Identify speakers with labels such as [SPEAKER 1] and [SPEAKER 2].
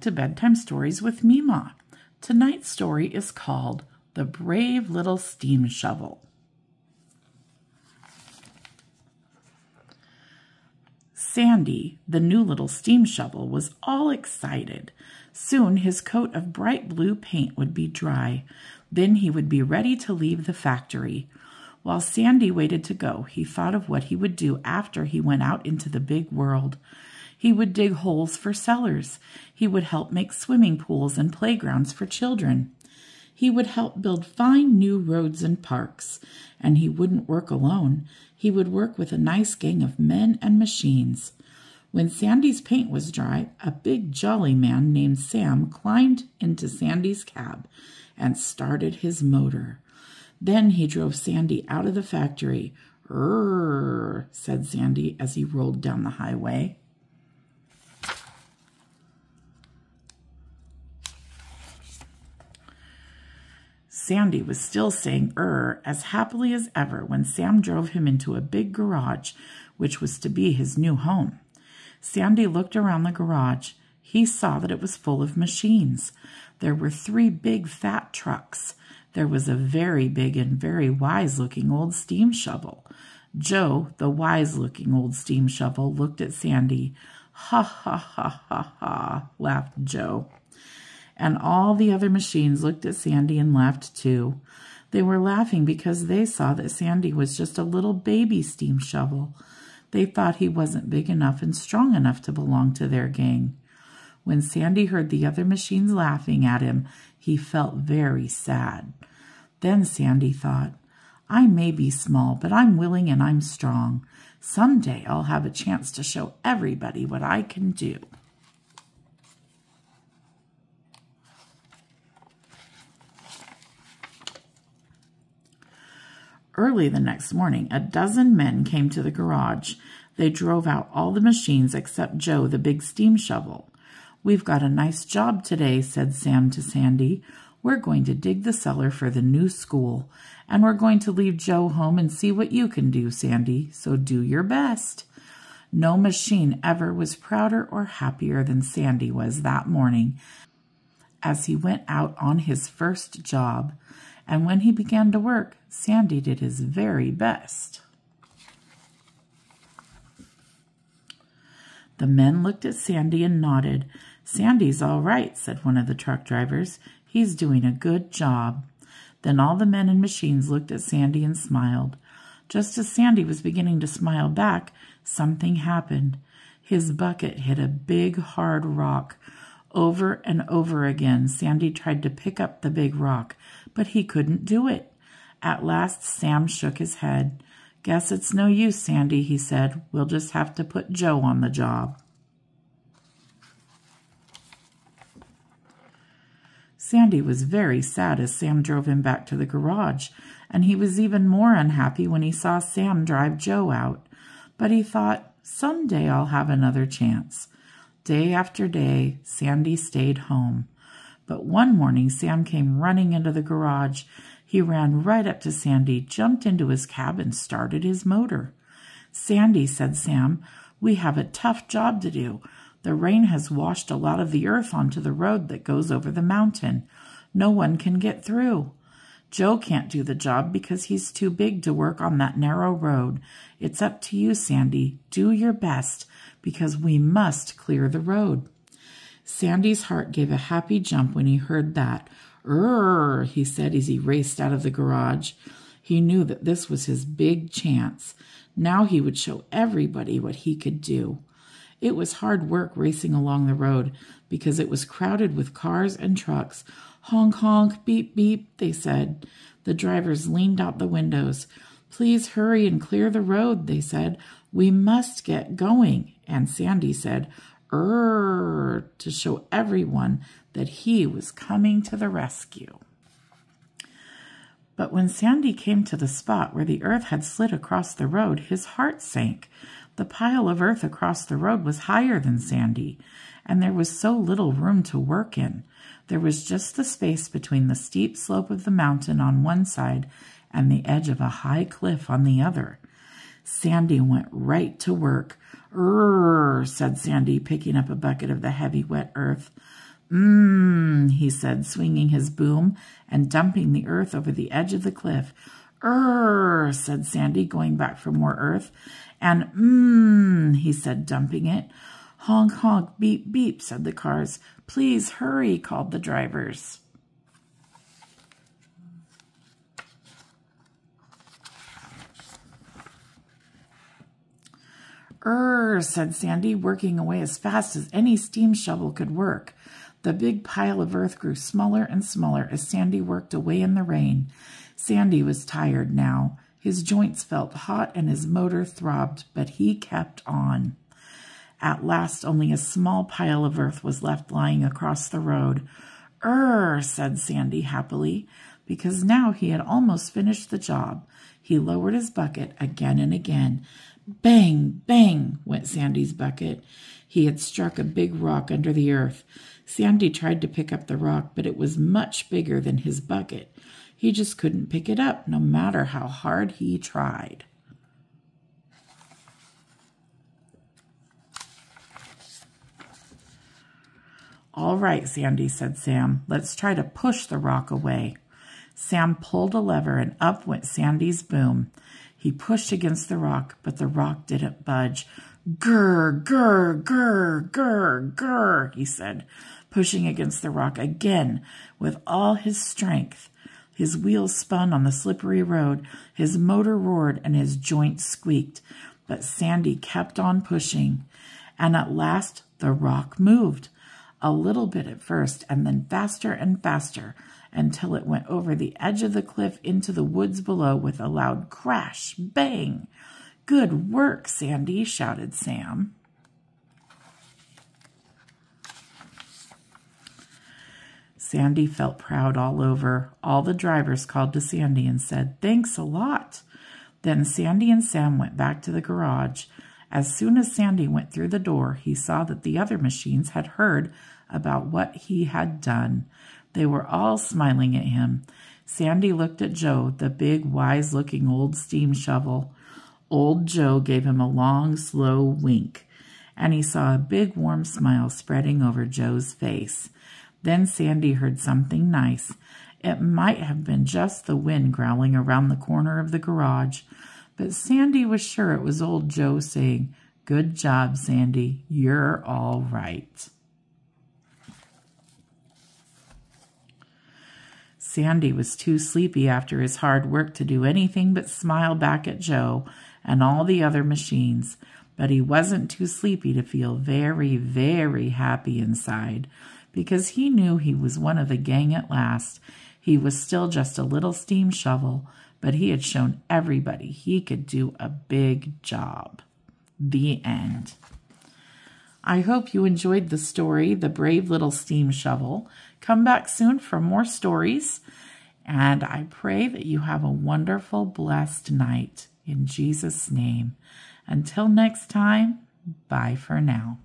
[SPEAKER 1] to Bedtime Stories with Meemaw. Tonight's story is called The Brave Little Steam Shovel. Sandy, the new little steam shovel, was all excited. Soon his coat of bright blue paint would be dry. Then he would be ready to leave the factory. While Sandy waited to go, he thought of what he would do after he went out into the big world. He would dig holes for cellars. He would help make swimming pools and playgrounds for children. He would help build fine new roads and parks. And he wouldn't work alone. He would work with a nice gang of men and machines. When Sandy's paint was dry, a big jolly man named Sam climbed into Sandy's cab and started his motor. Then he drove Sandy out of the factory. "Rrrr," said Sandy as he rolled down the highway. Sandy was still saying "rrr" as happily as ever when Sam drove him into a big garage, which was to be his new home. Sandy looked around the garage. He saw that it was full of machines. There were 3 big fat trucks. There was a very big and very wise-looking old steam shovel. Joe, the wise-looking old steam shovel, looked at Sandy. "Ha, ha, ha, ha, ha," laughed Joe. And all the other machines looked at Sandy and laughed too. They were laughing because they saw that Sandy was just a little baby steam shovel. They thought he wasn't big enough and strong enough to belong to their gang. When Sandy heard the other machines laughing at him, he felt very sad. Then Sandy thought, "I may be small, but I'm willing and I'm strong. Someday I'll have a chance to show everybody what I can do." Early the next morning, a dozen men came to the garage. They drove out all the machines except Joe, the big steam shovel. "We've got a nice job today," said Sam to Sandy. "We're going to dig the cellar for the new school, and we're going to leave Joe home and see what you can do, Sandy, so do your best." No machine ever was prouder or happier than Sandy was that morning as he went out on his first job. And when he began to work, Sandy did his very best. The men looked at Sandy and nodded. "Sandy's all right," said one of the truck drivers. "He's doing a good job." Then all the men and machines looked at Sandy and smiled. Just as Sandy was beginning to smile back, something happened. His bucket hit a big, hard rock. Over and over again, Sandy tried to pick up the big rock, but he couldn't do it. At last, Sam shook his head. "Guess it's no use, Sandy," he said. "We'll just have to put Joe on the job." Sandy was very sad as Sam drove him back to the garage, and he was even more unhappy when he saw Sam drive Joe out. But he thought, "Someday I'll have another chance." Day after day, Sandy stayed home. But one morning, Sam came running into the garage. He ran right up to Sandy, jumped into his cab, and started his motor. "Sandy," said Sam, "we have a tough job to do. The rain has washed a lot of the earth onto the road that goes over the mountain. No one can get through. Joe can't do the job because he's too big to work on that narrow road. It's up to you, Sandy. Do your best, because we must clear the road." Sandy's heart gave a happy jump when he heard that. "Rrrr," he said as he raced out of the garage. He knew that this was his big chance. Now he would show everybody what he could do. It was hard work racing along the road because it was crowded with cars and trucks. "Honk, honk, beep, beep," they said. The drivers leaned out the windows. "Please hurry and clear the road," they said. "We must get going." And Sandy said, "Rrrr," to show everyone that he was coming to the rescue. But when Sandy came to the spot where the earth had slid across the road, his heart sank. The pile of earth across the road was higher than Sandy, and there was so little room to work in. There was just the space between the steep slope of the mountain on one side and the edge of a high cliff on the other. Sandy went right to work. "Rrrr," said Sandy, picking up a bucket of the heavy, wet earth. He said, swinging his boom and dumping the earth over the edge of the cliff. Said Sandy, going back for more earth. And he said, dumping it. Honk, honk, beep, beep, said the cars. Please hurry, called the drivers. Said Sandy, working away as fast as any steam shovel could work. The big pile of earth grew smaller and smaller as Sandy worked away in the rain. Sandy was tired now. His joints felt hot and his motor throbbed, but he kept on. At last, only a small pile of earth was left lying across the road. Said Sandy happily, because now he had almost finished the job. He lowered his bucket again and again. Bang, bang, went Sandy's bucket. He had struck a big rock under the earth. Sandy tried to pick up the rock, but it was much bigger than his bucket. He just couldn't pick it up, no matter how hard he tried. All right, Sandy, said Sam. Let's try to push the rock away. Sam pulled a lever, and up went Sandy's boom. He pushed against the rock, but the rock didn't budge. Grr, grr, grr, grr, grr, he said, pushing against the rock again with all his strength. His wheels spun on the slippery road, his motor roared, and his joints squeaked. But Sandy kept on pushing, and at last the rock moved. A little bit at first, and then faster and faster, until it went over the edge of the cliff into the woods below with a loud crash, bang. Good work, Sandy, shouted Sam. Sandy felt proud all over. All the drivers called to Sandy and said, "Thanks a lot." Then Sandy and Sam went back to the garage. As soon as Sandy went through the door, he saw that the other machines had heard about what he had done. They were all smiling at him. Sandy looked at Joe, the big, wise-looking old steam shovel. Old Joe gave him a long, slow wink, and he saw a big, warm smile spreading over Joe's face. Then Sandy heard something nice. It might have been just the wind growling around the corner of the garage, but Sandy was sure it was old Joe saying, "Good job, Sandy. You're all right." Sandy was too sleepy after his hard work to do anything but smile back at Joe and all the other machines, but he wasn't too sleepy to feel very, very happy inside, because he knew he was one of the gang at last. He was still just a little steam shovel, but he had shown everybody he could do a big job. The end. I hope you enjoyed the story, The Brave Little Steam Shovel. Come back soon for more stories, and I pray that you have a wonderful, blessed night in Jesus' name. Until next time, bye for now.